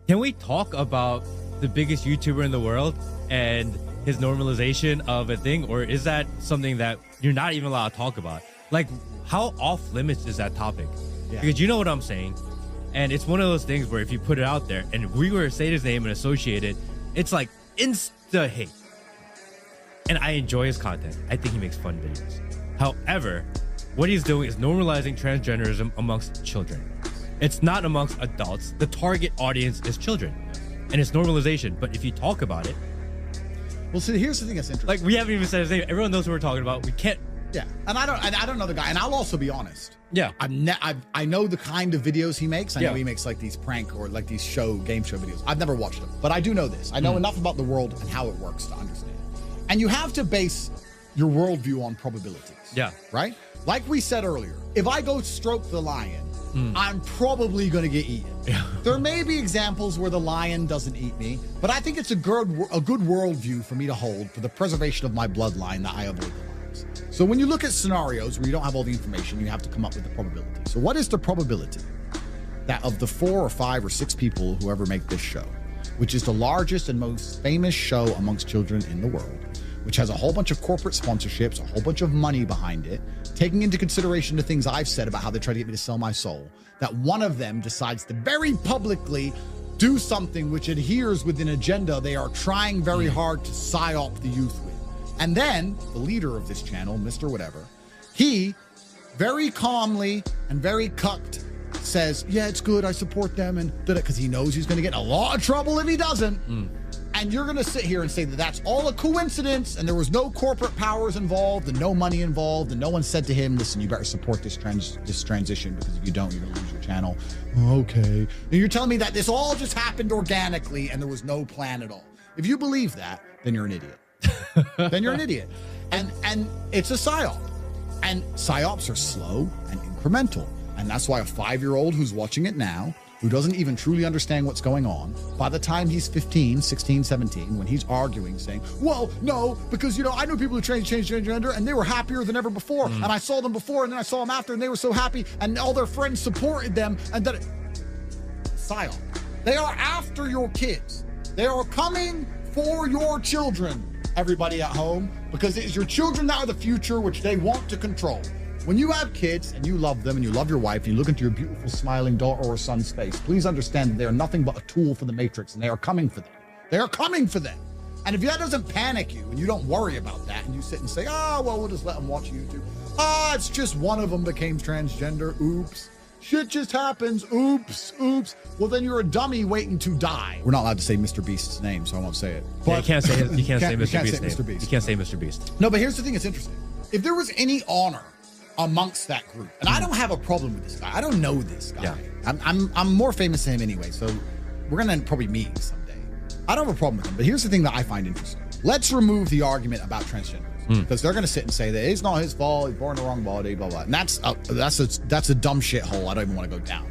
Can we talk about the biggest YouTuber in the world and his normalization of a thing? Or is that something that you're not even allowed to talk about? Like, how off limits is that topic? Yeah. Because you know what I'm saying. And it's one of those things where if you put it out there and if we were to say his name and associate it, it's like insta hate. And I enjoy his content. I think he makes fun videos. However, what he's doing is normalizing transgenderism amongst children. It's not amongst adults. The target audience is children. And it's normalization. But if you talk about it... Well, see, here's the thing that's interesting. Like, we haven't even said his name. Everyone knows what we're talking about. We can't... Yeah, and I don't know the guy. And I'll also be honest. Yeah. I know the kind of videos he makes. I know he makes like these prank or like these game show videos. I've never watched them. But I do know this. I know enough about the world and how it works to understand. And you have to base your worldview on probabilities. Yeah. Right? Like we said earlier, if I go stroke the lion, I'm probably going to get eaten. Yeah. There may be examples where the lion doesn't eat me, but I think it's a good worldview for me to hold for the preservation of my bloodline that I avoid the lions. So when you look at scenarios where you don't have all the information, you have to come up with the probability. So what is the probability that of the 4 or 5 or 6 people who ever make this show, which is the largest and most famous show amongst children in the world, which has a whole bunch of corporate sponsorships, a whole bunch of money behind it, taking into consideration the things I've said about how they try to get me to sell my soul, that one of them decides to very publicly do something which adheres with an agenda they are trying very hard to psyop the youth with. And then the leader of this channel, Mr. Whatever, he very calmly and very cucked says, yeah, it's good, I support them, and did it because he knows he's going to get in a lot of trouble if he doesn't. And you're going to sit here and say that that's all a coincidence and there was no corporate powers involved and no money involved and no one said to him, listen, you better support this transition because if you don't, you're going to lose your channel. Okay. And you're telling me that this all just happened organically and there was no plan at all. If you believe that, then you're an idiot. Then you're an idiot. And it's a psyop. And psyops are slow and incremental. And that's why a 5-year-old who's watching it now, who doesn't even truly understand what's going on, by the time he's 15, 16, 17, when he's arguing, saying, well, no, because, you know, I know people who changed gender and they were happier than ever before. And I saw them before and then I saw them after and they were so happy and all their friends supported them. And that psyop. They are after your kids. They are coming for your children, everybody at home, because it is your children that are the future, which they want to control. When you have kids and you love them and you love your wife and you look into your beautiful smiling daughter or son's face, please understand that they are nothing but a tool for the Matrix and they are coming for them. They are coming for them. And if that doesn't panic you and you don't worry about that and you sit and say, well, we'll just let them watch YouTube. It's just one of them became transgender. Oops. Shit just happens. Oops. Well, then you're a dummy waiting to die. We're not allowed to say MrBeast's name, so I won't say it. But yeah, you can't say MrBeast's name. You can't say MrBeast. No, but here's the thing that's interesting. If there was any honor amongst that group, and I don't have a problem with this guy. I don't know this guy. Yeah. I'm more famous than him anyway, so we're gonna probably meet someday. I don't have a problem with him, but here's the thing that I find interesting. Let's remove the argument about transgenderism because they're gonna sit and say that it's not his fault, he's born in the wrong body, blah blah. And that's a dumb shithole I don't even want to go down.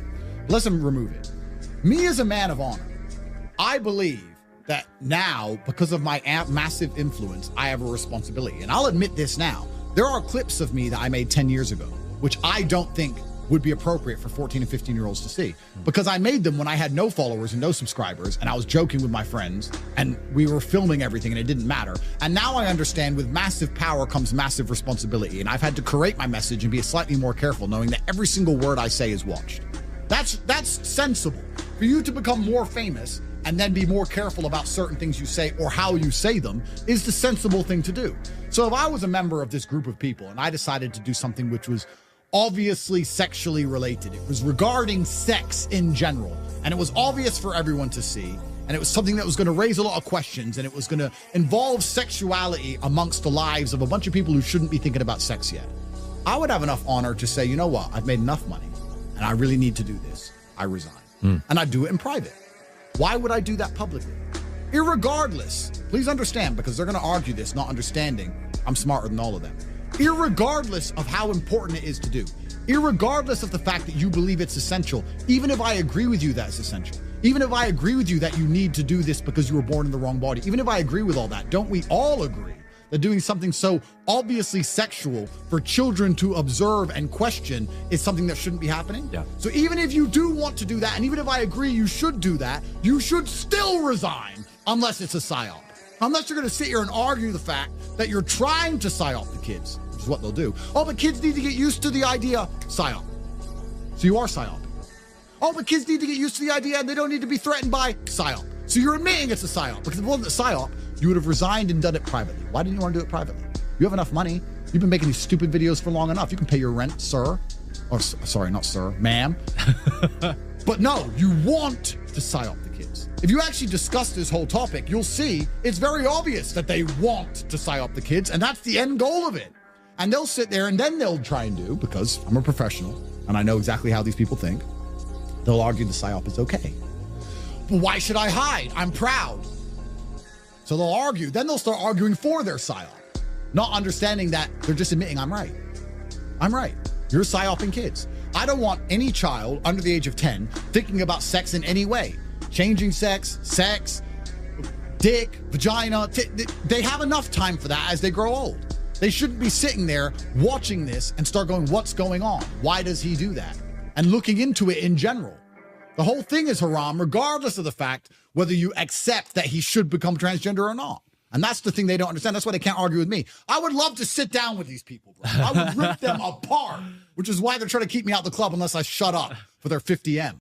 But let's remove it. Me as a man of honor, I believe that now, because of my massive influence, I have a responsibility, and I'll admit this now. There are clips of me that I made 10 years ago, which I don't think would be appropriate for 14 and 15-year-olds to see, because I made them when I had no followers and no subscribers, and I was joking with my friends, and we were filming everything, and it didn't matter. And now I understand with massive power comes massive responsibility, and I've had to curate my message and be slightly more careful, knowing that every single word I say is watched. That's sensible. For you to become more famous and then be more careful about certain things you say or how you say them is the sensible thing to do. So if I was a member of this group of people and I decided to do something which was obviously sexually related, it was regarding sex in general, and it was obvious for everyone to see, and it was something that was going to raise a lot of questions, and it was going to involve sexuality amongst the lives of a bunch of people who shouldn't be thinking about sex yet, I would have enough honor to say, you know what, I've made enough money and I really need to do this. I resign. And I do it in private. Why would I do that publicly? Irregardless, please understand, because they're going to argue this, not understanding I'm smarter than all of them. Irregardless of how important it is to do, irregardless of the fact that you believe it's essential, even if I agree with you that it's essential, even if I agree with you that you need to do this because you were born in the wrong body, even if I agree with all that, don't we all agree that doing something so obviously sexual for children to observe and question is something that shouldn't be happening? Yeah. So even if you do want to do that, and even if I agree you should do that, you should still resign unless it's a psyop. Unless you're going to sit here and argue the fact that you're trying to psyop the kids, which is what they'll do. Oh, but kids need to get used to the idea, psyop. So you are psyoping. Oh, but kids need to get used to the idea and they don't need to be threatened by psyop. So you're admitting it's a psyop. Because if it wasn't a psyop, you would have resigned and done it privately. Why didn't you want to do it privately? You have enough money. You've been making these stupid videos for long enough. You can pay your rent, sir. Or sorry, not sir, ma'am. But no, you want to psyop the kids. If you actually discuss this whole topic, you'll see it's very obvious that they want to psyop the kids, and that's the end goal of it. And they'll sit there and then they'll try and do, because I'm a professional and I know exactly how these people think, they'll argue the psyop is okay. But why should I hide? I'm proud. So they'll argue. Then they'll start arguing for their psyop, not understanding that they're just admitting I'm right. I'm right. You're psyoping kids. I don't want any child under the age of 10 thinking about sex in any way. Changing sex, dick, vagina. They have enough time for that as they grow old. They shouldn't be sitting there watching this and start going, what's going on? Why does he do that? And looking into it in general. The whole thing is haram, regardless of the fact whether you accept that he should become transgender or not. And that's the thing they don't understand. That's why they can't argue with me. I would love to sit down with these people, bro. I would rip them apart, which is why they're trying to keep me out the club unless I shut up for their 50M.